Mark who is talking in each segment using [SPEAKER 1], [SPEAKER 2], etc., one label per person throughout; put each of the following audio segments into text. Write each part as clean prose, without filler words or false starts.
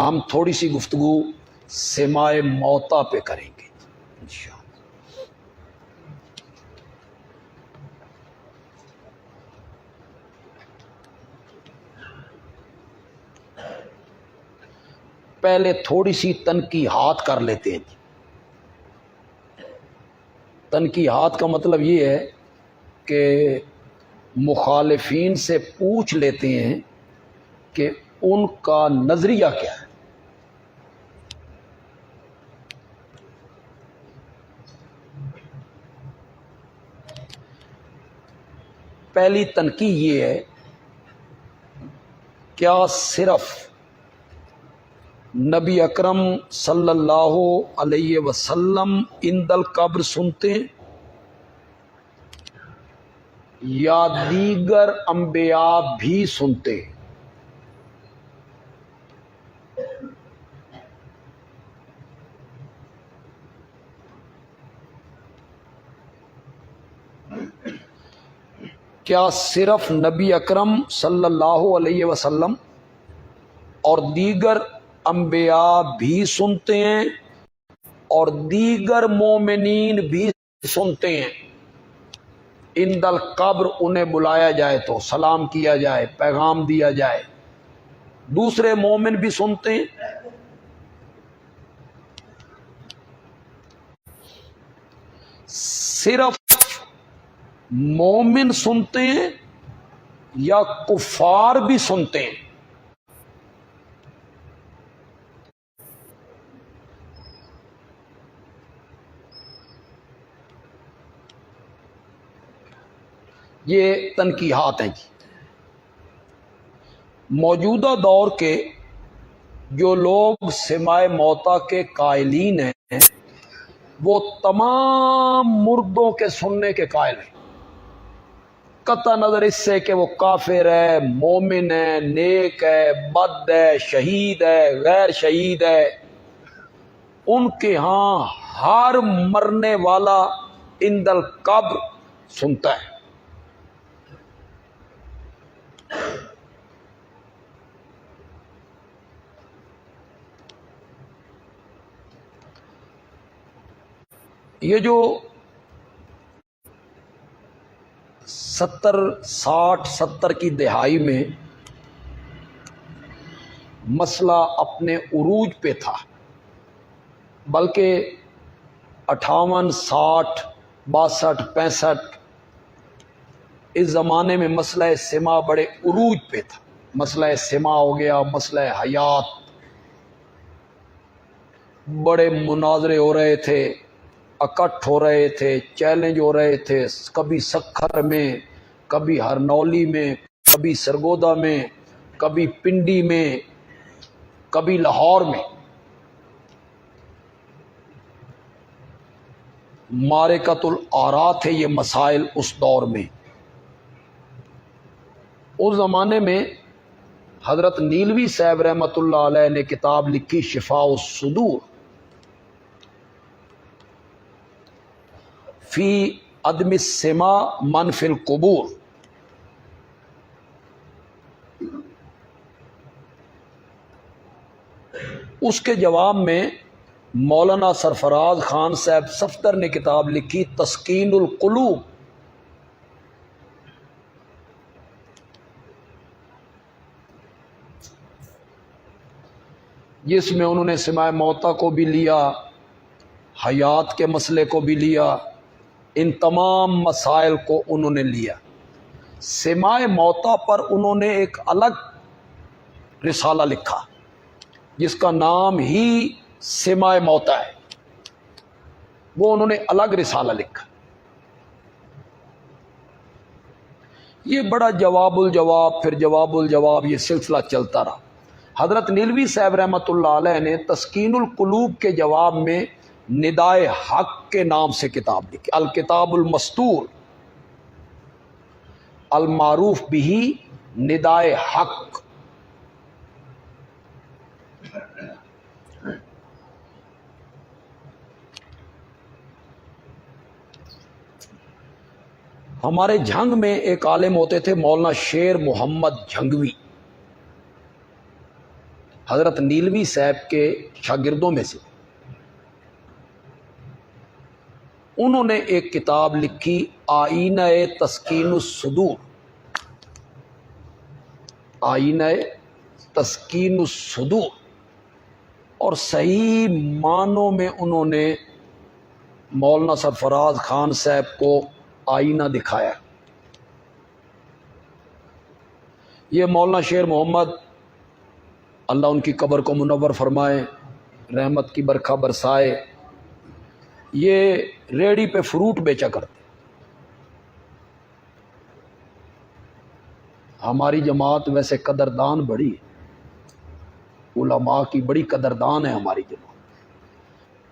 [SPEAKER 1] ہم تھوڑی سی گفتگو سماع موتا پہ کریں گے انشاءاللہ۔ پہلے تھوڑی سی تنقیحات کر لیتے ہیں۔ تنقیحات کا مطلب یہ ہے کہ مخالفین سے پوچھ لیتے ہیں کہ ان کا نظریہ کیا ہے۔ پہلی تنقیح یہ ہے، کیا صرف نبی اکرم صلی اللہ علیہ وسلم عند القبر سنتے ہیں یا دیگر انبیاء بھی سنتے ہیں؟ کیا صرف نبی اکرم صلی اللہ علیہ وسلم اور دیگر انبیاء بھی سنتے ہیں اور دیگر مومنین بھی سنتے ہیں؟ عند القبر انہیں بلایا جائے تو سلام کیا جائے، پیغام دیا جائے، دوسرے مومن بھی سنتے ہیں؟ صرف مومن سنتے ہیں یا کفار بھی سنتے ہیں؟ یہ تنقیحات ہیں جی۔ موجودہ دور کے جو لوگ سماع موتا کے قائلین ہیں وہ تمام مردوں کے سننے کے قائل ہیں، قطع نظر اس سے کہ وہ کافر ہے، مومن ہے، نیک ہے، بد ہے، شہید ہے، غیر شہید ہے۔ ان کے ہاں ہر مرنے والا عند القبر سنتا ہے۔ یہ جو 60 کی دہائی میں مسئلہ اپنے عروج پہ تھا، بلکہ 58 60 62 65 اس زمانے میں مسئلہ سماع بڑے عروج پہ تھا۔ مسئلہ سماع ہو گیا، مسئلہ حیات، بڑے مناظرے ہو رہے تھے، اکٹھ ہو رہے تھے، چیلنج ہو رہے تھے، کبھی سکھر میں، کبھی ہرنولی میں، کبھی سرگودا میں، کبھی پنڈی میں، کبھی لاہور میں۔ معرکۃ الآراء تھے یہ مسائل اس دور میں۔ اس زمانے میں حضرت نیلوی صاحب رحمۃ اللہ علیہ نے کتاب لکھی شفاء الصدور فی عدم السماع من فی القبور۔ اس کے جواب میں مولانا سرفراز خان صاحب صفدر نے کتاب لکھی تسکین القلوب۔ جس میں انہوں نے سماع موتا کو بھی لیا، حیات کے مسئلے کو بھی لیا، ان تمام مسائل کو انہوں نے لیا۔ سماع موتا پر انہوں نے ایک الگ رسالہ لکھا جس کا نام ہی سماع موتا ہے، وہ انہوں نے الگ رسالہ لکھا۔ یہ بڑا جواب الجواب پھر جواب الجواب یہ سلسلہ چلتا رہا۔ حضرت نیلوی صاحب رحمۃ اللہ علیہ نے تسکین القلوب کے جواب میں ندائے حق کے نام سے کتاب لکھی، الکتاب المستور المعروف بہ ندائے حق۔ ہمارے جھنگ میں ایک عالم ہوتے تھے مولانا شیر محمد جھنگوی، حضرت نیلوی صاحب کے شاگردوں میں سے، انہوں نے ایک کتاب لکھی آئینہ تسکین الصدور، آئینہ تسکین الصدور، اور صحیح معنوں میں انہوں نے مولانا سرفراز خان صاحب کو آئینہ دکھایا۔ یہ مولانا شیر محمد، اللہ ان کی قبر کو منور فرمائے، رحمت کی برکھا برسائے، یہ ریڑھی پہ فروٹ بیچا کرتے۔ ہماری جماعت ویسے قدردان بڑی ہے، علماء کی بڑی قدردان ہے ہماری جماعت۔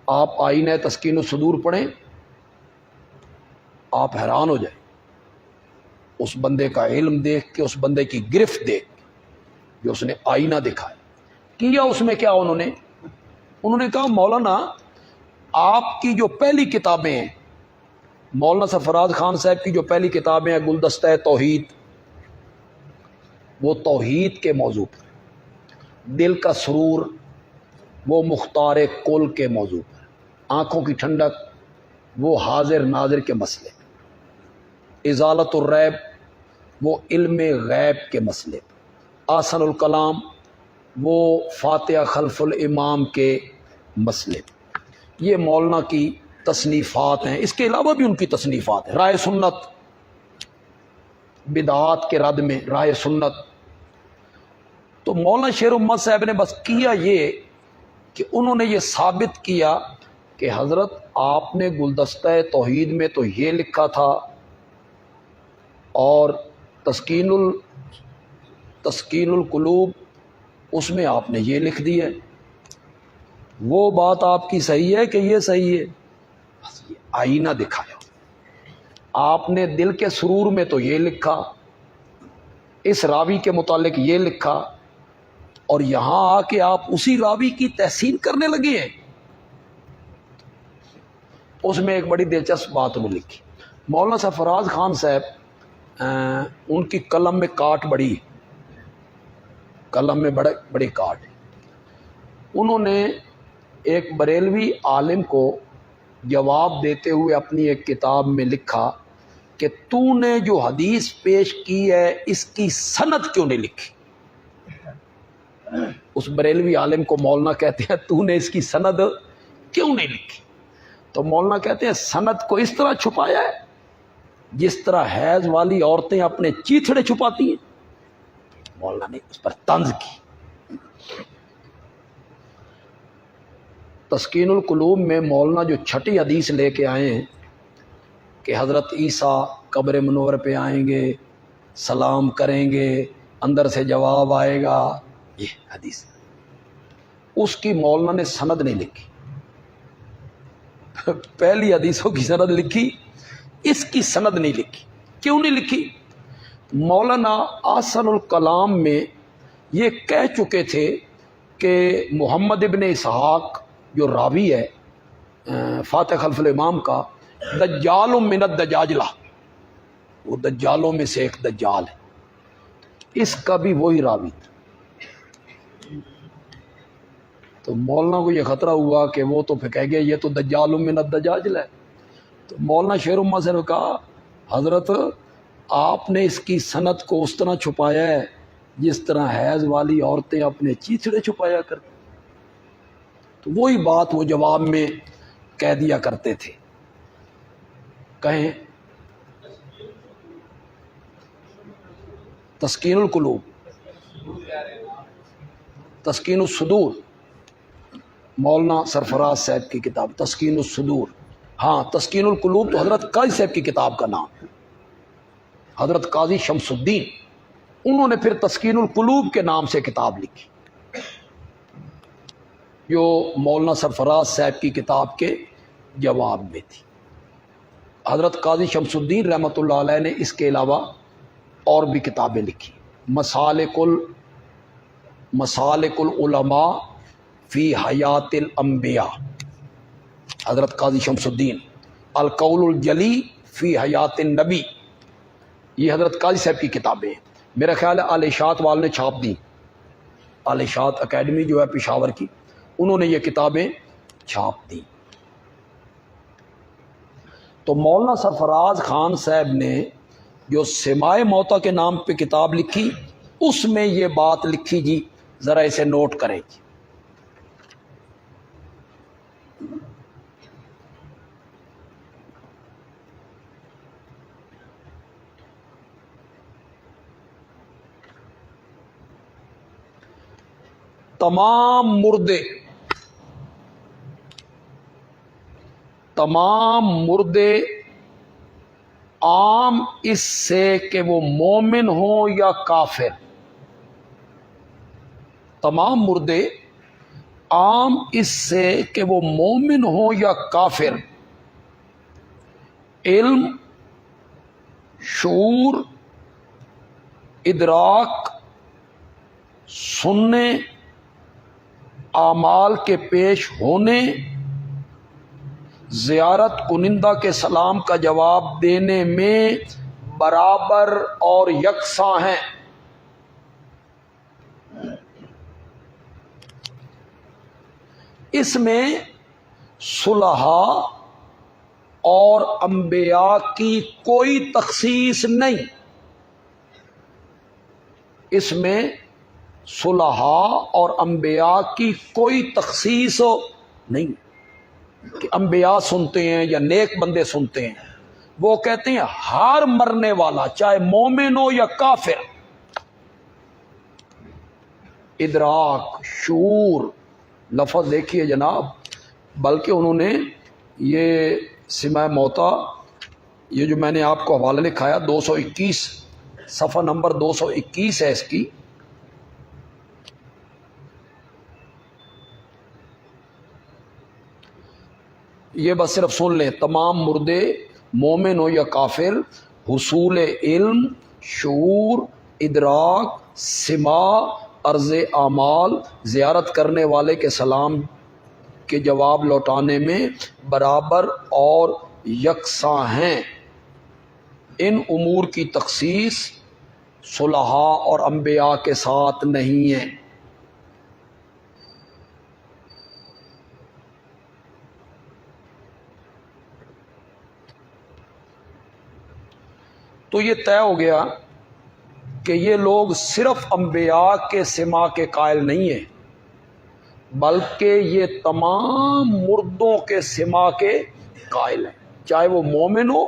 [SPEAKER 1] آپ آئینہ تسکین الصدور پڑھیں، آپ حیران ہو جائیں اس بندے کا علم دیکھ کے، اس بندے کی گرفت دیکھ کے جو اس نے آئینہ دکھایا۔ کیا اس میں کیا انہوں نے کہا مولانا آپ کی جو پہلی کتابیں ہیں، مولانا سرفراز خان صاحب کی جو پہلی کتابیں ہیں گلدستہ توحید، وہ توحید کے موضوع پر، دل کا سرور وہ مختار کل کے موضوع پر، آنکھوں کی ٹھنڈک وہ حاضر ناظر کے مسئلے پر، ازالت الریب وہ علم غیب کے مسئلے پر، آسن الکلام وہ فاتحہ خلف الامام کے مسئلے پر۔ یہ مولانا کی تصنیفات ہیں، اس کے علاوہ بھی ان کی تصنیفات ہیں۔ رائے سنت، بدعات کے رد میں رائے سنت۔ تو مولانا شیر محمد صاحب نے بس کیا یہ کہ انہوں نے یہ ثابت کیا کہ حضرت آپ نے گلدستہ توحید میں تو یہ لکھا تھا، اور تسکین القلوب اس میں آپ نے یہ لکھ دی ہے، وہ بات آپ کی صحیح ہے کہ یہ صحیح ہے؟ بس یہ آئینہ دکھایا۔ آپ نے دل کے سرور میں تو یہ لکھا، اس راوی کے متعلق یہ لکھا، اور یہاں آ کے آپ اسی راوی کی تحسین کرنے لگے ہیں۔ اس میں ایک بڑی دلچسپ بات انہوں نے لکھی۔ مولانا سرفراز خان صاحب ان کی قلم میں کاٹ بڑی، قلم میں بڑی کاٹ۔ انہوں نے ایک بریلوی عالم کو جواب دیتے ہوئے اپنی ایک کتاب میں لکھا کہ تو نے جو حدیث پیش کی ہے اس کی سند کیوں نہیں لکھی؟ اس بریلوی عالم کو مولانا کہتے ہیں تو نے اس کی سند کیوں نہیں لکھی؟ تو مولانا کہتے ہیں سند کو اس طرح چھپایا ہے جس طرح حیض والی عورتیں اپنے چیتھڑے چھپاتی ہیں۔ مولانا نے اس پر طنز کی۔ تسکین القلوب میں مولانا جو چھٹی حدیث لے کے آئے ہیں کہ حضرت عیسیٰ قبر منور پہ آئیں گے، سلام کریں گے، اندر سے جواب آئے گا، یہ حدیث، اس کی مولانا نے سند نہیں لکھی۔ پہلی حدیثوں کی سند لکھی، اس کی سند نہیں لکھی۔ کیوں نہیں لکھی؟ مولانا آسن الکلام میں یہ کہہ چکے تھے کہ محمد ابن اسحاق جو راوی ہے فاتح خلف الامام کا، دجال من الدجاجلہ، وہ دجالوں میں سے ایک دجال ہے، اس کا بھی وہی راوی تھا۔ تو مولانا کو یہ خطرہ ہوا کہ وہ تو پھر کہہ گیا یہ تو دجال من الدجاجلہ ہے۔ تو مولانا شیر محمد سے نے کہا حضرت آپ نے اس کی سند کو اس طرح چھپایا ہے جس طرح حیض والی عورتیں اپنے چیتھڑے چھپایا کرتی۔ تو وہی بات وہ جواب میں کہہ دیا کرتے تھے۔ کہیں تسکین القلوب، تسکین الصدور، مولانا سرفراز صاحب کی کتاب تسکین الصدور۔ ہاں تسکین القلوب تو حضرت قاضی صاحب کی کتاب کا نام، حضرت قاضی شمس الدین، انہوں نے پھر تسکین القلوب کے نام سے کتاب لکھی جو مولانا سرفراز صاحب کی کتاب کے جواب میں تھی۔ حضرت قاضی شمس الدین رحمۃ اللہ علیہ نے اس کے علاوہ اور بھی کتابیں لکھی، مسالک العلماء فی حیات الانبیاء، حضرت قاضی شمس الدین، القول الجلی فی حیات النبی، یہ حضرت قاضی صاحب کی کتابیں ہیں۔ میرا خیال ہے آل اشاعت والے نے چھاپ دی، عالیشات اکیڈمی جو ہے پشاور کی، انہوں نے یہ کتابیں چھاپ دی۔ تو مولانا سرفراز خان صاحب نے جو سماع موتا کے نام پہ کتاب لکھی، اس میں یہ بات لکھی جی، ذرا اسے نوٹ کریں جی۔ تمام مردے عام اس سے کہ وہ مومن ہوں یا کافر، تمام مردے عام اس سے کہ وہ مومن ہوں یا کافر، علم، شعور، ادراک، سننے، اعمال کے پیش ہونے، زیارت کنندہ کے سلام کا جواب دینے میں برابر اور یکساں ہیں۔ اس میں صلحاء اور انبیاء کی کوئی تخصیص نہیں، اس میں صلحاء اور انبیاء کی کوئی تخصیص نہیں کہ انبیاء سنتے ہیں یا نیک بندے سنتے ہیں۔ وہ کہتے ہیں ہر مرنے والا چاہے مومن ہو یا کافر، ادراک، شعور، لفظ دیکھیے جناب، بلکہ انہوں نے یہ سماع موتا، یہ جو میں نے آپ کو حوالہ لکھایا 221 صفحہ نمبر 221 ہے اس کی، یہ بس صرف سن لیں۔ تمام مردے مومن ہو یا کافر، حصول علم، شعور، ادراک، سماع، عرض اعمال، زیارت کرنے والے کے سلام کے جواب لوٹانے میں برابر اور یکساں ہیں۔ ان امور کی تخصیص صلحاء اور انبیاء کے ساتھ نہیں ہے۔ تو یہ طے ہو گیا کہ یہ لوگ صرف انبیاء کے سماع کے قائل نہیں ہیں، بلکہ یہ تمام مردوں کے سماع کے قائل ہیں، چاہے وہ مومن ہو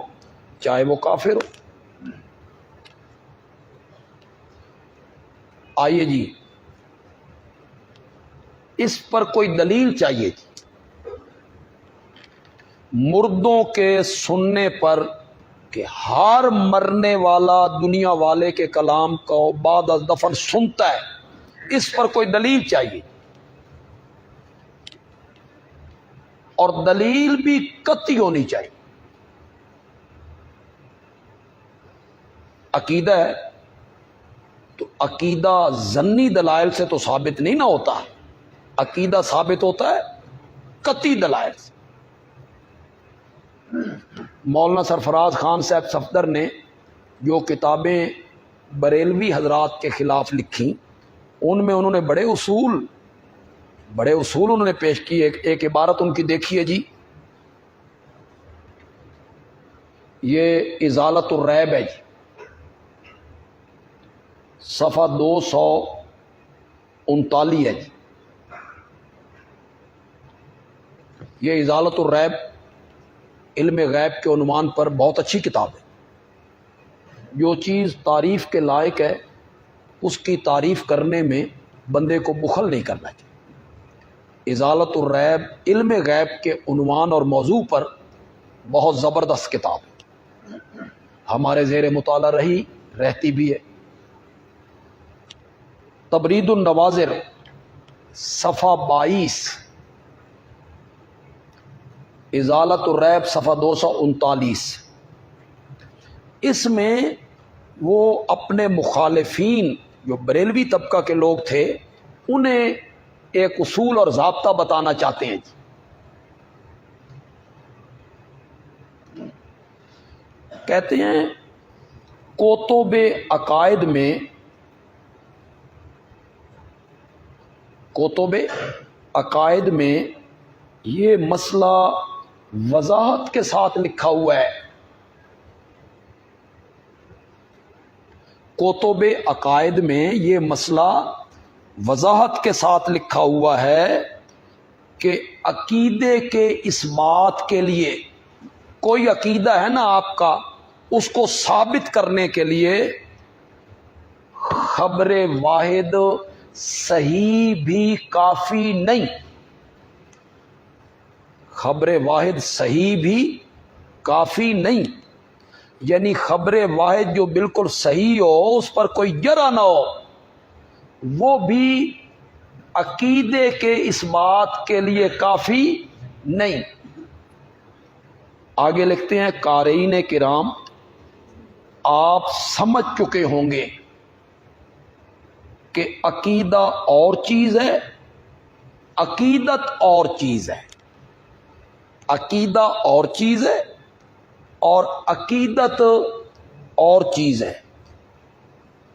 [SPEAKER 1] چاہے وہ کافر ہو۔ آئیے جی، اس پر کوئی دلیل چاہیے جی، مردوں کے سننے پر کہ ہر مرنے والا دنیا والے کے کلام کو بعد از دفن سنتا ہے، اس پر کوئی دلیل چاہیے، اور دلیل بھی قطعی ہونی چاہیے۔ عقیدہ ہے تو عقیدہ ظنی دلائل سے تو ثابت نہیں نہ ہوتا، عقیدہ ثابت ہوتا ہے قطعی دلائل سے۔ مولانا سرفراز خان صاحب صفدر نے جو کتابیں بریلوی حضرات کے خلاف لکھی، ان میں انہوں نے بڑے اصول انہوں نے پیش کیے۔ ایک عبارت ان کی دیکھیے جی، یہ ازالت الریب ہے جی، صفحہ 239 ہے جی۔ یہ ازالت الریب علم غیب کے عنوان پر بہت اچھی کتاب ہے۔ جو چیز تعریف کے لائق ہے اس کی تعریف کرنے میں بندے کو بخل نہیں کرنا چاہیے۔ ازالت الریب علم غیب کے عنوان اور موضوع پر بہت زبردست کتاب ہے، ہمارے زیر مطالعہ رہتی بھی ہے۔ تبرید النواظر صفحہ 22، ازالت الریب صفحہ 239، اس میں وہ اپنے مخالفین جو بریلوی طبقہ کے لوگ تھے انہیں ایک اصول اور ضابطہ بتانا چاہتے ہیں جی۔ کہتے ہیں کتب عقائد میں کتب عقائد میں یہ مسئلہ وضاحت کے ساتھ لکھا ہوا ہے. کتب عقائد میں یہ مسئلہ وضاحت کے ساتھ لکھا ہوا ہے کہ عقیدے کے اس بات کے لیے، کوئی عقیدہ ہے نا آپ کا، اس کو ثابت کرنے کے لیے خبر واحد صحیح بھی کافی نہیں. خبر واحد صحیح بھی کافی نہیں، یعنی خبر واحد جو بالکل صحیح ہو، اس پر کوئی جرح نہ ہو، وہ بھی عقیدے کے اس بات کے لیے کافی نہیں. آگے لکھتے ہیں قارئین کرام، آپ سمجھ چکے ہوں گے کہ عقیدہ اور چیز ہے، عقیدت اور چیز ہے. عقیدہ اور چیز ہے اور عقیدت اور چیز ہے.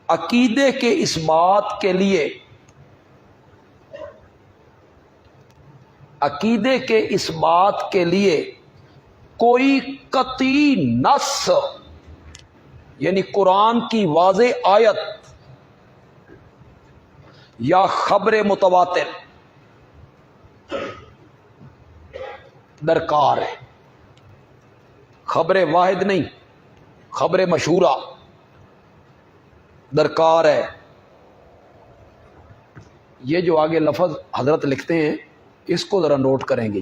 [SPEAKER 1] عقیدے کے اس بات کے لیے، عقیدے کے اس بات کے لیے کوئی قطعی نص، یعنی قرآن کی واضح آیت یا خبر متواتر درکار ہے. خبر واحد نہیں، خبر مشہورہ درکار ہے. یہ جو آگے لفظ حضرت لکھتے ہیں اس کو ذرا نوٹ کریں گے.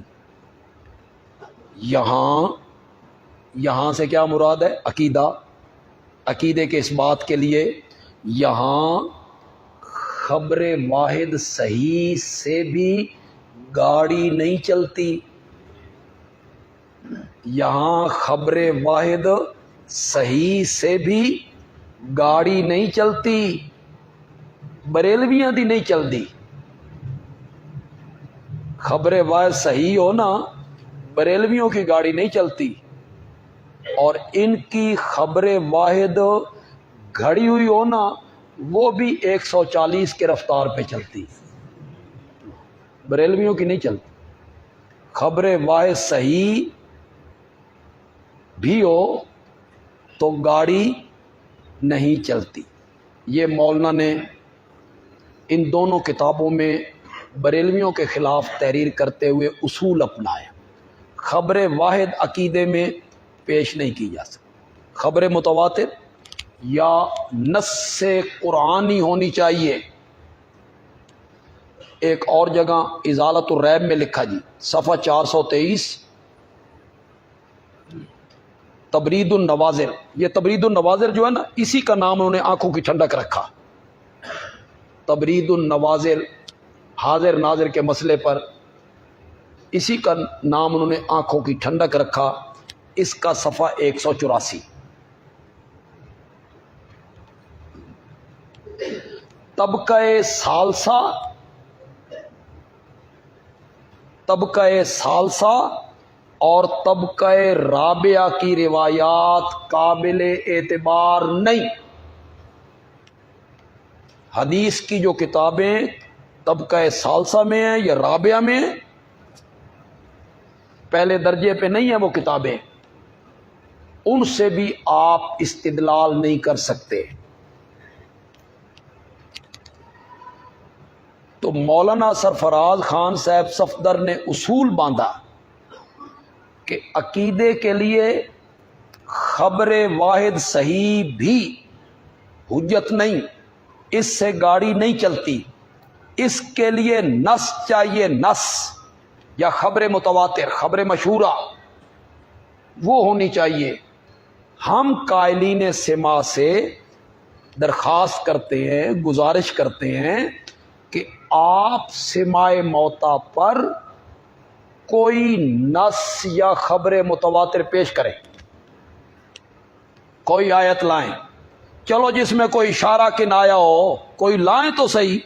[SPEAKER 1] یہاں سے کیا مراد ہے؟ عقیدہ. عقیدے کے اس بات کے لیے یہاں خبر واحد صحیح سے بھی گاڑی نہیں چلتی. یہاں خبر واحد صحیح سے بھی گاڑی نہیں چلتی. بریلویاں دی نہیں چلتی. خبر واحد صحیح ہو نا، بریلویوں کی گاڑی نہیں چلتی. اور ان کی خبر واحد گھڑی ہوئی ہو نا، وہ بھی 140 کے رفتار پہ چلتی. بریلویوں کی نہیں چلتی. خبر واحد صحیح بھی ہو تو گاڑی نہیں چلتی. یہ مولانا نے ان دونوں کتابوں میں بریلویوں کے خلاف تحریر کرتے ہوئے اصول اپنایا. خبر واحد عقیدے میں پیش نہیں کی جا سکتی. خبر متواتر یا نص قرآنی ہونی چاہیے. ایک اور جگہ ازالت الریب میں لکھا جی، صفحہ 423، تبرید النواظر. یہ تبرید النواظر جو ہے نا، اسی کا نام انہوں نے آنکھوں کی ٹھنڈک رکھا. تبرید النواظر، حاضر ناظر کے مسئلے پر اسی کا نام انہوں نے آنکھوں کی ٹھنڈک رکھا. اس کا صفحہ 184. طبقہ ثالثہ اور طبقہ رابعہ کی روایات قابل اعتبار نہیں. حدیث کی جو کتابیں طبقہ ثالثہ میں ہیں یا رابعہ میں ہیں، پہلے درجے پہ نہیں ہیں وہ کتابیں، ان سے بھی آپ استدلال نہیں کر سکتے. تو مولانا سرفراز خان صاحب صفدر نے اصول باندھا کہ عقیدے کے لیے خبر واحد صحیح بھی حجت نہیں، اس سے گاڑی نہیں چلتی. اس کے لیے نص چاہیے، نص یا خبر متواتر، خبر مشہورہ وہ ہونی چاہیے. ہم قائلین سماع سے درخواست کرتے ہیں، گزارش کرتے ہیں کہ آپ سماع موتا پر کوئی نص یا خبر متواتر پیش کریں. کوئی آیت لائیں، چلو جس میں کوئی اشارہ کنایا ہو کوئی لائیں تو صحیح.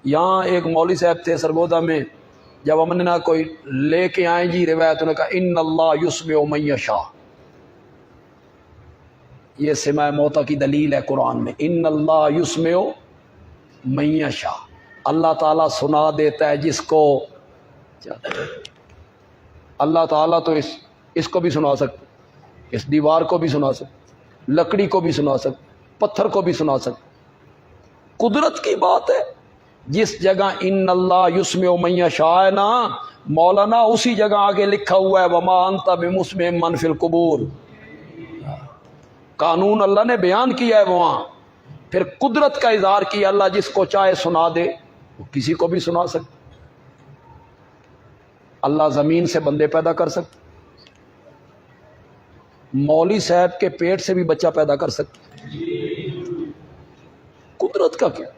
[SPEAKER 1] یہاں ایک مولوی صاحب تھے سرگودا میں، جب ہم نے کوئی لے کے آئیں جی روایت، انہوں نے کہا ان اللہ یسمع من یشاء. یہ سماع موتا کی دلیل ہے قرآن میں، ان اللہ یسمع من یشاء. اللہ تعالیٰ سنا دیتا ہے جس کو چاہتا ہے۔ اللہ تعالیٰ تو اس کو بھی سنا سکتا، اس دیوار کو بھی سنا سکتا، لکڑی کو بھی سنا سکتا، پتھر کو بھی سنا سکتا۔ قدرت کی بات ہے، جس جگہ ان اللہ یسمع من یشاء نا مولانا، اسی جگہ آگے لکھا ہوا ہے وما انت بمسمع من فی القبور۔ قانون اللہ نے بیان کیا ہے وہاں، پھر قدرت کا اظہار کیا، اللہ جس کو چاہے سنا دے، وہ کسی کو بھی سنا سکتا۔ اللہ زمین سے بندے پیدا کر سکتا، مولوی صاحب کے پیٹ سے بھی بچہ پیدا کر سکتا۔ قدرت کا کیا،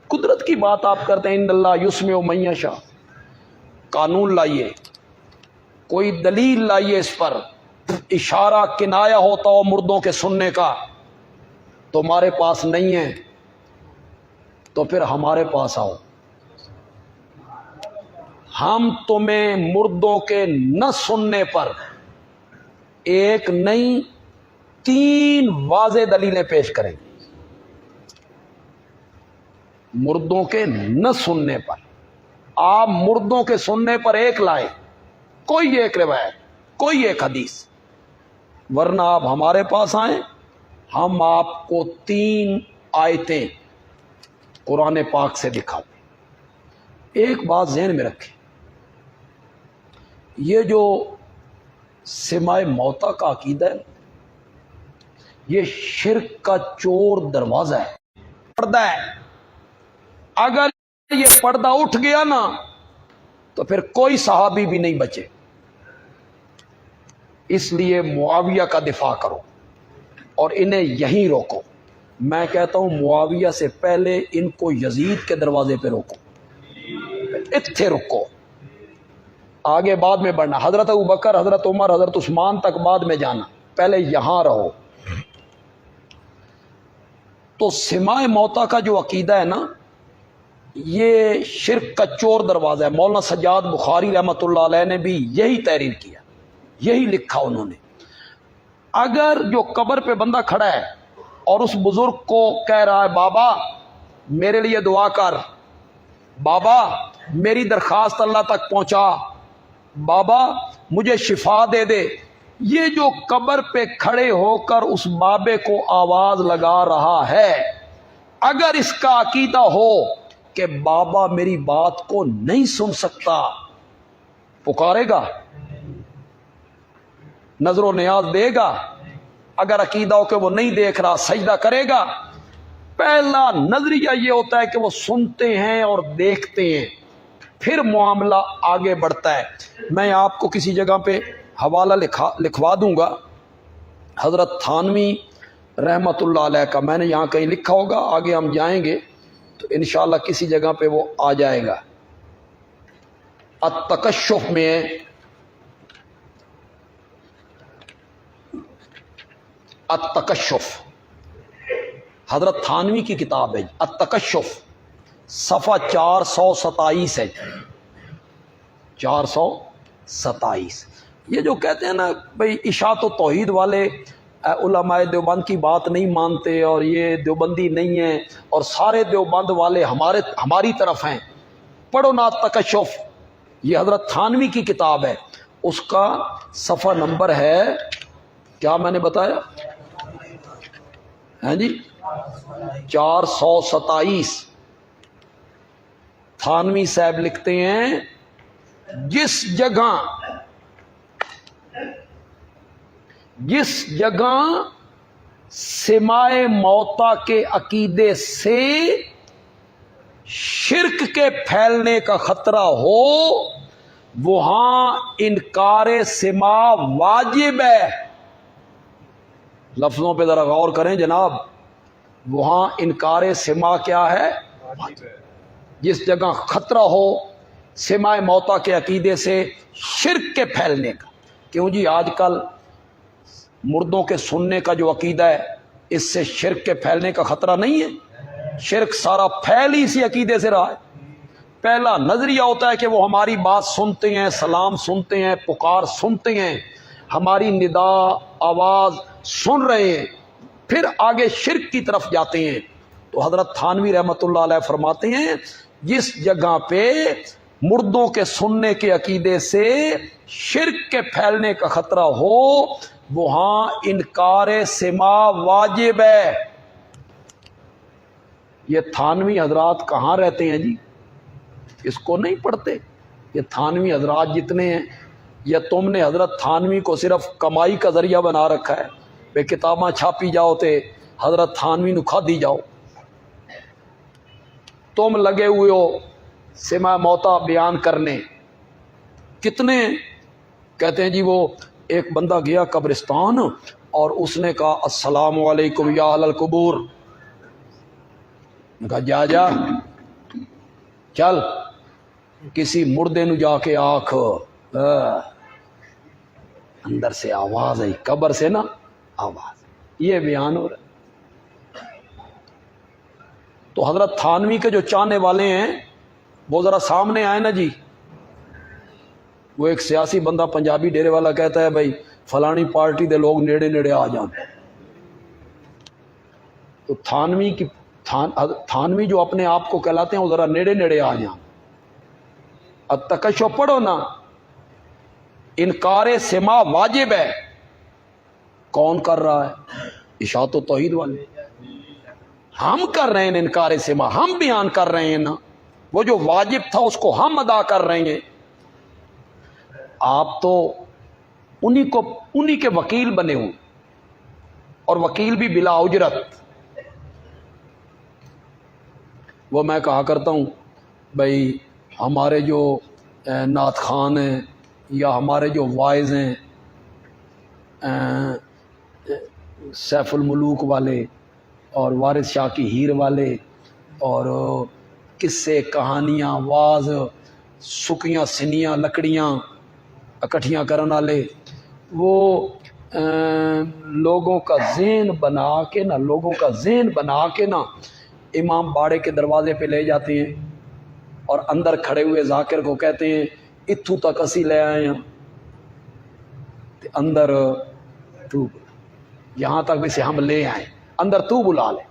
[SPEAKER 1] قدرت کی بات آپ کرتے ہیں ان اللہ یسمع من یشاء۔ قانون لائیے، کوئی دلیل لائیے اس پر، اشارہ کنایہ ہوتا ہو مردوں کے سننے کا، تمہارے پاس نہیں ہے تو پھر ہمارے پاس آؤ، ہم تمہیں مردوں کے نہ سننے پر ایک نہیں 3 واضح دلیلیں پیش کریں گے۔ مردوں کے نہ سننے پر، آپ مردوں کے سننے پر ایک لائیں، کوئی ایک روایت، کوئی ایک حدیث، ورنہ آپ ہمارے پاس آئیں، ہم آپ کو 3 آیتیں قرآن پاک سے دکھا دیں۔ ایک بات ذہن میں رکھیں، یہ جو سماع موتیٰ کا عقیدہ ہے، یہ شرک کا چور دروازہ ہے، پردہ ہے۔ اگر یہ پردہ اٹھ گیا نا تو پھر کوئی صحابی بھی نہیں بچے۔ اس لیے معاویہ کا دفاع کرو اور انہیں یہیں روکو۔ میں کہتا ہوں معاویہ سے پہلے ان کو یزید کے دروازے پہ روکو، اتھے رکو، آگے بعد میں بڑھنا، حضرت ابوبکر، حضرت عمر، حضرت عثمان تک بعد میں جانا، پہلے یہاں رہو۔ تو سماع موتیٰ کا جو عقیدہ ہے نا، یہ شرک کا چور دروازہ ہے۔ مولانا سجاد بخاری رحمۃ اللہ علیہ نے بھی یہی تحریر کیا، یہی لکھا انہوں نے۔ اگر جو قبر پہ بندہ کھڑا ہے اور اس بزرگ کو کہہ رہا ہے بابا میرے لیے دعا کر، بابا میری درخواست اللہ تک پہنچا، بابا مجھے شفا دے دے، یہ جو قبر پہ کھڑے ہو کر اس بابے کو آواز لگا رہا ہے، اگر اس کا عقیدہ ہو کہ بابا میری بات کو نہیں سن سکتا، پکارے گا، نظر و نیاز دے گا؟ اگر عقیدہ ہو کہ وہ نہیں دیکھ رہا، سجدہ کرے گا؟ پہلا نظریہ یہ ہوتا ہے کہ وہ سنتے ہیں اور دیکھتے ہیں، پھر معاملہ آگے بڑھتا ہے۔ میں آپ کو کسی جگہ پہ حوالہ لکھوا دوں گا، حضرت تھانوی رحمۃ اللہ علیہ کا، میں نے یہاں کہیں لکھا ہوگا، آگے ہم جائیں گے تو انشاءاللہ کسی جگہ پہ وہ آ جائے گا۔ التکشف میں التکشف، حضرت تھانوی کی کتاب ہے التکشف، صفحہ 427 ہے، 427۔ یہ جو کہتے ہیں نا بھئی اشاعت و توحید والے علماء دیوبند کی بات نہیں مانتے اور یہ دیوبندی نہیں ہیں اور سارے دیوبند والے ہماری طرف ہیں، پڑھو نا تکشف، یہ حضرت تھانوی کی کتاب ہے، اس کا صفحہ نمبر ہے کیا میں نے بتایا ہے جی 427۔ تھانوی صاحب لکھتے ہیں جس جگہ سماع موتیٰ کے عقیدے سے شرک کے پھیلنے کا خطرہ ہو، وہاں انکار سماع واجب ہے۔ لفظوں پہ ذرا غور کریں جناب، وہاں انکار سماع کیا ہے؟ جس جگہ خطرہ ہو سماع موتیٰ کے عقیدے سے شرک کے پھیلنے کا۔ کیوں جی آج کل مردوں کے سننے کا جو عقیدہ ہے، اس سے شرک کے پھیلنے کا خطرہ نہیں ہے؟ شرک سارا پھیل ہی اسی عقیدے سے رہا ہے۔ پہلا نظریہ ہوتا ہے کہ وہ ہماری بات سنتے ہیں، سلام سنتے ہیں، پکار سنتے ہیں، ہماری ندا آواز سن رہے ہیں، پھر آگے شرک کی طرف جاتے ہیں۔ تو حضرت تھانوی رحمۃ اللہ علیہ فرماتے ہیں جس جگہ پہ مردوں کے سننے کے عقیدے سے شرک کے پھیلنے کا خطرہ ہو وہاں انکار سماع واجب ہے۔ یہ تھانوی حضرات کہاں رہتے ہیں جی؟ اس کو نہیں پڑھتے؟ یہ تھانوی حضرات جتنے ہیں، یا تم نے حضرت تھانوی کو صرف کمائی کا ذریعہ بنا رکھا ہے؟ بے کتاباں چھاپی جاؤ تے حضرت تھانوی نو کھا دی جاؤ۔ تم لگے ہوئے ہو سماع موتا بیان کرنے۔ کتنے کہتے ہیں جی وہ ایک بندہ گیا قبرستان اور اس نے کہا السلام علیکم یا اہل القبور، کہا جا جا چل کسی مردے نو جا کے آنکھ، اندر سے آواز آئی، قبر سے نا آواز، یہ بیان ہو رہا ہے۔ تو حضرت تھانوی کے جو چاہنے والے ہیں وہ ذرا سامنے آئے نا جی۔ وہ ایک سیاسی بندہ پنجابی ڈیرے والا کہتا ہے بھائی فلانی پارٹی دے لوگ نیڑے نیڑے آ جان، تو تھانوی جو اپنے آپ کو کہلاتے ہیں وہ ذرا نیڑے نیڑے آ جان۔ التکشف پڑھو نا، انکار سماع واجب ہے۔ کون کر رہا ہے؟ اشاعت و توحید والے۔ ہم کر رہے ہیں انکار سماع، ہم بیان کر رہے ہیں نا، وہ جو واجب تھا اس کو ہم ادا کر رہے ہیں۔ آپ تو انہی کے وکیل بنے ہوں، اور وکیل بھی بلا اجرت۔ وہ میں کہا کرتا ہوں بھائی ہمارے جو نعت خان ہیں یا ہمارے جو وائز ہیں سیف الملوک والے اور وارث شاہ کی ہیر والے اور قصے کہانیاں واز سکیاں سنیاں لکڑیاں اکٹھیاں کرنے والے، وہ لوگوں کا ذہن بنا کے نا امام باڑے کے دروازے پہ لے جاتے ہیں اور اندر کھڑے ہوئے ذاکر کو کہتے ہیں اتھو تک اسی لے آئے ہیں، اندر تو یہاں تک بھی سے ہم لے آئے، اندر تو بلا لے۔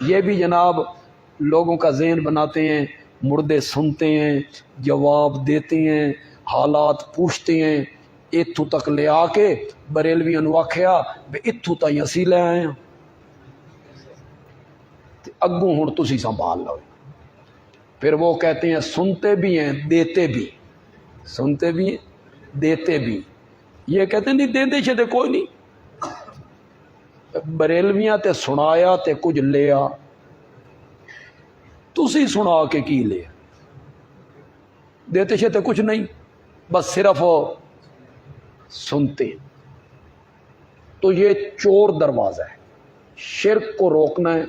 [SPEAKER 1] یہ بھی جناب لوگوں کا ذہن بناتے ہیں، مردے سنتے ہیں، جواب دیتے ہیں، حالات پوچھتے ہیں، اتھو تک لے آ کے بریلوی انواخیا بے اتھو تک اسی لے آئے ہیں، اگوں ہن تسی سنبھال لو۔ پھر وہ کہتے ہیں سنتے بھی ہیں دیتے بھی، سنتے بھی ہیں دیتے بھی۔ یہ کہتے ہیں نہیں دیندے شدے کوئی نہیں، بریلویاں تے سنایا تے کچھ لیا، تسی سنا کے کی لیا؟ دیتے شدے کچھ نہیں، بس صرف سنتے۔ تو یہ چور دروازہ ہے، شرک کو روکنا ہے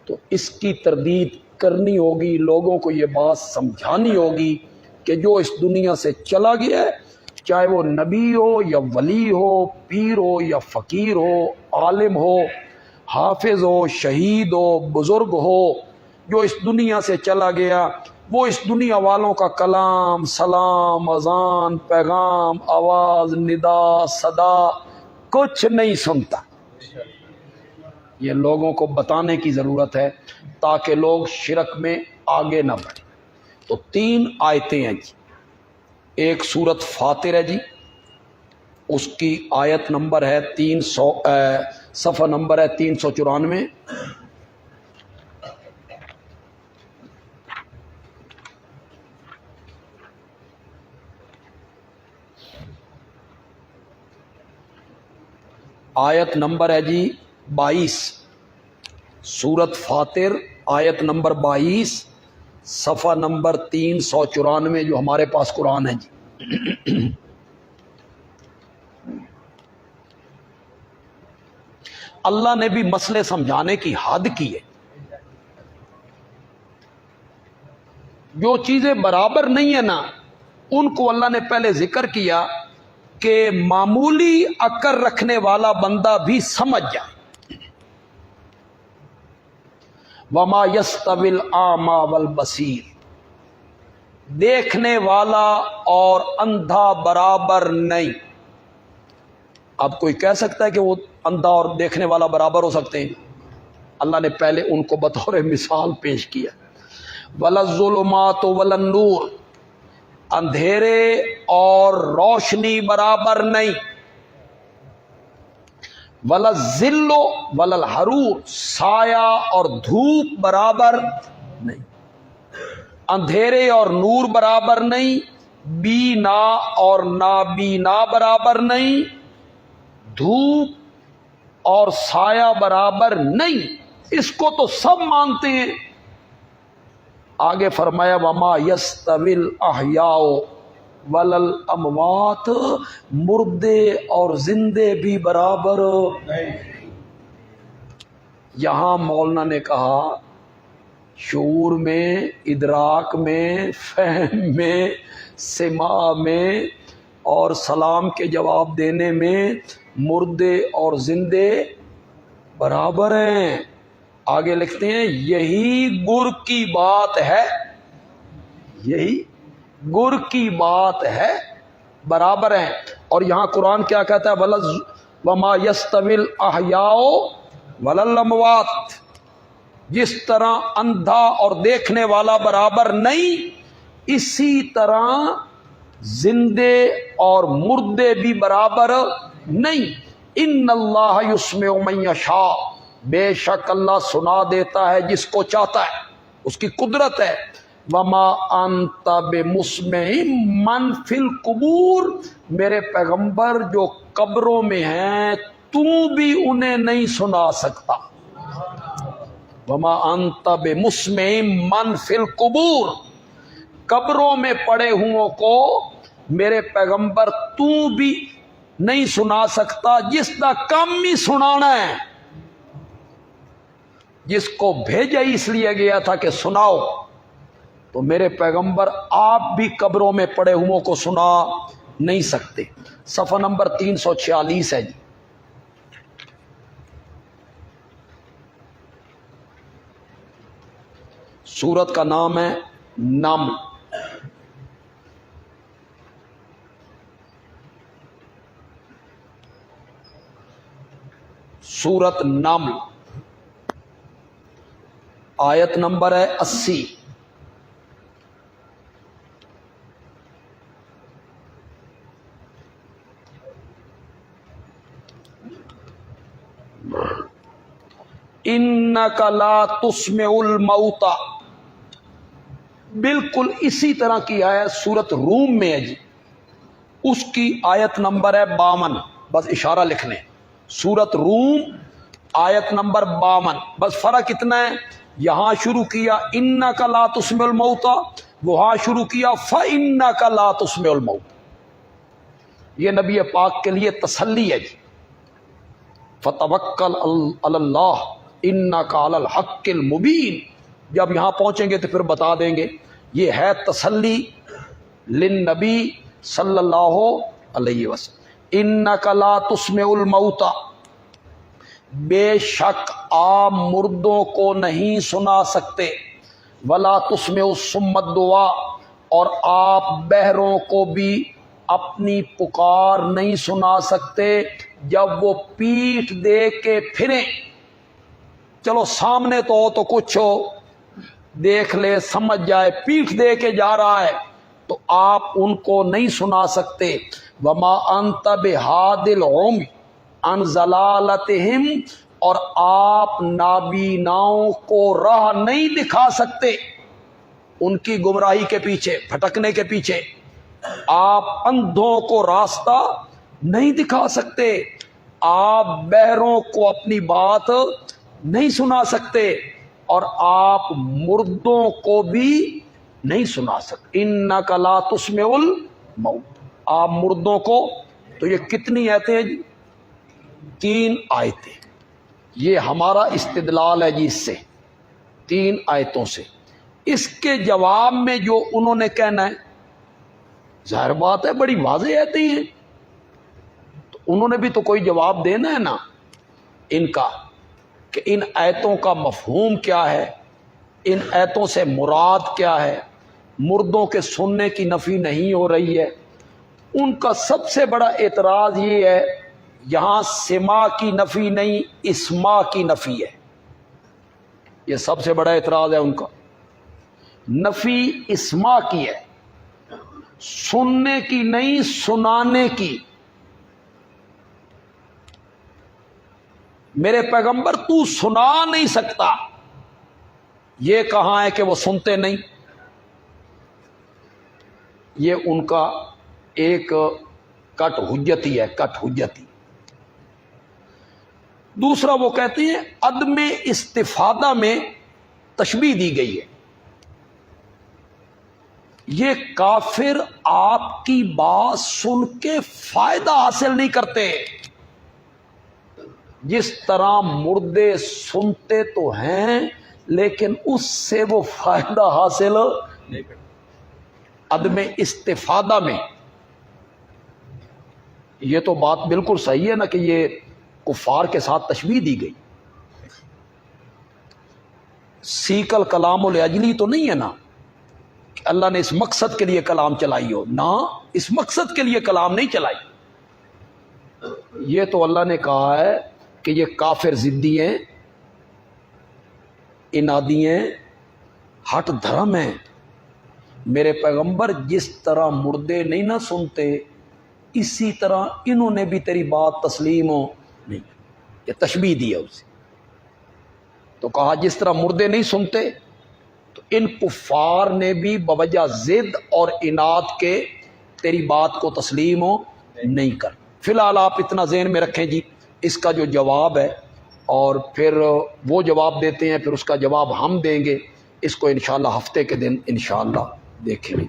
[SPEAKER 1] تو اس کی تردید کرنی ہوگی، لوگوں کو یہ بات سمجھانی ہوگی کہ جو اس دنیا سے چلا گیا ہے، چاہے وہ نبی ہو یا ولی ہو، پیر ہو یا فقیر ہو، عالم ہو، حافظ ہو، شہید ہو، بزرگ ہو، جو اس دنیا سے چلا گیا وہ اس دنیا والوں کا کلام، سلام، اذان، پیغام، آواز، ندا، صدا کچھ نہیں سنتا۔ یہ لوگوں کو بتانے کی ضرورت ہے تاکہ لوگ شرک میں آگے نہ بڑھیں۔ تو 3 آیتیں ہیں جی، ایک سورت فاطر ہے جی، اس کی آیت نمبر ہے 300 صفحہ نمبر ہے 394۔ آیت نمبر ہے جی 22، سورت فاطر آیت نمبر 22 صفحہ نمبر 394 جو ہمارے پاس قرآن ہے جی۔ اللہ نے بھی مسئلے سمجھانے کی حد کی ہے، جو چیزیں برابر نہیں ہیں نا ان کو اللہ نے پہلے ذکر کیا کہ معمولی عقل رکھنے والا بندہ بھی سمجھ جائے۔ وما یستوی الاعمی والبصیر، دیکھنے والا اور اندھا برابر نہیں۔ اب کوئی کہہ سکتا ہے کہ وہ اندھا اور دیکھنے والا برابر ہو سکتے ہیں؟ اللہ نے پہلے ان کو بطور مثال پیش کیا. ولا الظلمات ولا النور، اندھیرے اور روشنی برابر نہیں. ولا الظل ولا الحرور، سایہ اور دھوپ برابر نہیں. اندھیرے اور نور برابر نہیں، بینا اور نابینا برابر نہیں، دھوپ اور سایہ برابر نہیں. اس کو تو سب مانتے ہیں. آگے فرمایا وما یستوی الاحیاء ولا الاموات، مردے اور زندے بھی برابر نہیں. یہاں مولانا نے کہا شعور میں، ادراک میں، فہم میں، سماع میں اور سلام کے جواب دینے میں مردے اور زندے برابر ہیں. آگے لکھتے ہیں یہی گر کی بات ہے، یہی گر کی بات ہے، برابر ہیں. اور یہاں قرآن کیا کہتا ہے وما یستوی الاحیاء ولا الاموات. جس طرح اندھا اور دیکھنے والا برابر نہیں، اسی طرح زندے اور مردے بھی برابر نہیں. ان اللہ یسمع من یشاء، بے شک اللہ سنا دیتا ہے جس کو چاہتا ہے، اس کی قدرت ہے. وما انت بمسمع من فی القبور، میرے پیغمبر جو قبروں میں ہیں تو بھی انہیں نہیں سنا سکتا. وما انت بمسمع من فی القبور، قبروں میں پڑے ہوں کو میرے پیغمبر تو بھی نہیں سنا سکتا. جس کا کم ہی سنانا ہے، جس کو بھیجا اس لیے گیا تھا کہ سناؤ، تو میرے پیغمبر آپ بھی قبروں میں پڑے ہوں کو سنا نہیں سکتے. صفحہ نمبر 346 ہے جی. سورت کا نام ہے نمل. سورت نمل، آیت نمبر ہے 80. انک لا تسمع الموتى، بالکل اسی طرح کی آیت سورت روم میں ہے جی. اس کی آیت نمبر ہے 52. بس اشارہ لکھ لیں، سورت روم آیت نمبر 52. بس فرق اتنا ہے، یہاں شروع کیا انک لا تسمع الموتى، وہاں شروع کیا فانک لا تسمع الموتى. یہ نبی پاک کے لیے تسلی ہے جی. فتوکل علی اللہ انک علی الحق المبین. جب یہاں پہنچیں گے تو پھر بتا دیں گے. یہ ہے تسلی للنبی صلی اللہ علیہ وسلم. انک لا تسمع الموتى، بے شک آپ مردوں کو نہیں سنا سکتے. ولا تسمع الصم الدعاء، اور آپ بہروں کو بھی اپنی پکار نہیں سنا سکتے جب وہ پیٹھ دے کے پھریں. چلو سامنے تو ہو تو کچھ ہو، دیکھ لے سمجھ جائے، پیٹھ دے کے جا رہا ہے تو آپ ان کو نہیں سنا سکتے. وما انت بہاد العمی عن ضلالتہم، اور آپ نابیناؤں کو راہ نہیں دکھا سکتے ان کی گمراہی کے پیچھے، بھٹکنے کے پیچھے. آپ اندھوں کو راستہ نہیں دکھا سکتے، آپ بہروں کو اپنی بات نہیں سنا سکتے، اور آپ مردوں کو بھی نہیں سنا سکتے. انک لا تسمع الموت، آپ مردوں کو. تو یہ کتنی آیتیں ہیں جی؟ 3 آیتیں. یہ ہمارا استدلال ہے جی اس سے، 3 آیتوں سے. اس کے جواب میں جو انہوں نے کہنا ہے، ظاہر بات ہے بڑی واضح آیتیں ہیں، تو انہوں نے بھی تو کوئی جواب دینا ہے نا ان کا، کہ ان آیتوں کا مفہوم کیا ہے، ان آیتوں سے مراد کیا ہے. مردوں کے سننے کی نفی نہیں ہو رہی ہے. ان کا سب سے بڑا اعتراض یہ ہے، یہاں سماع کی نفی نہیں، اسماع کی نفی ہے. یہ سب سے بڑا اعتراض ہے ان کا. نفی اسما کی ہے، سننے کی نہیں، سنانے کی. میرے پیغمبر تو سنا نہیں سکتا، یہ کہاں ہے کہ وہ سنتے نہیں؟ یہ ان کا ایک کٹ حجتی ہے، کٹ حجتی. دوسرا وہ کہتے ہیں عدم استفادہ میں تشبیہ دی گئی ہے. یہ کافر آپ کی بات سن کے فائدہ حاصل نہیں کرتے. جس طرح مردے سنتے تو ہیں لیکن اس سے وہ فائدہ حاصل نہیں کرتے. عدم استفادہ میں یہ تو بات بالکل صحیح ہے نا کہ یہ کفار کے ساتھ تشبیہ دی گئی. سیکل کلام الاجلی تو نہیں ہے نا کہ اللہ نے اس مقصد کے لیے کلام چلائی ہو، نہ اس مقصد کے لیے کلام نہیں چلائی. یہ تو اللہ نے کہا ہے کہ یہ کافر ضدی ہیں، انادی ہیں، ہٹ دھرم ہیں. میرے پیغمبر جس طرح مردے نہیں نہ سنتے اسی طرح انہوں نے بھی تیری بات تسلیم ہو نہیں. یہ تشبیہ دی ہے اسے. تو کہا جس طرح مردے نہیں سنتے تو ان کفار نے بھی بوجہ ضد اور اناد کے تیری بات کو تسلیم ہو نہیں کر. فی الحال آپ اتنا ذہن میں رکھیں جی اس کا جو جواب ہے، اور پھر وہ جواب دیتے ہیں، پھر اس کا جواب ہم دیں گے. اس کو انشاءاللہ ہفتے کے دن انشاءاللہ دیکھیں گے.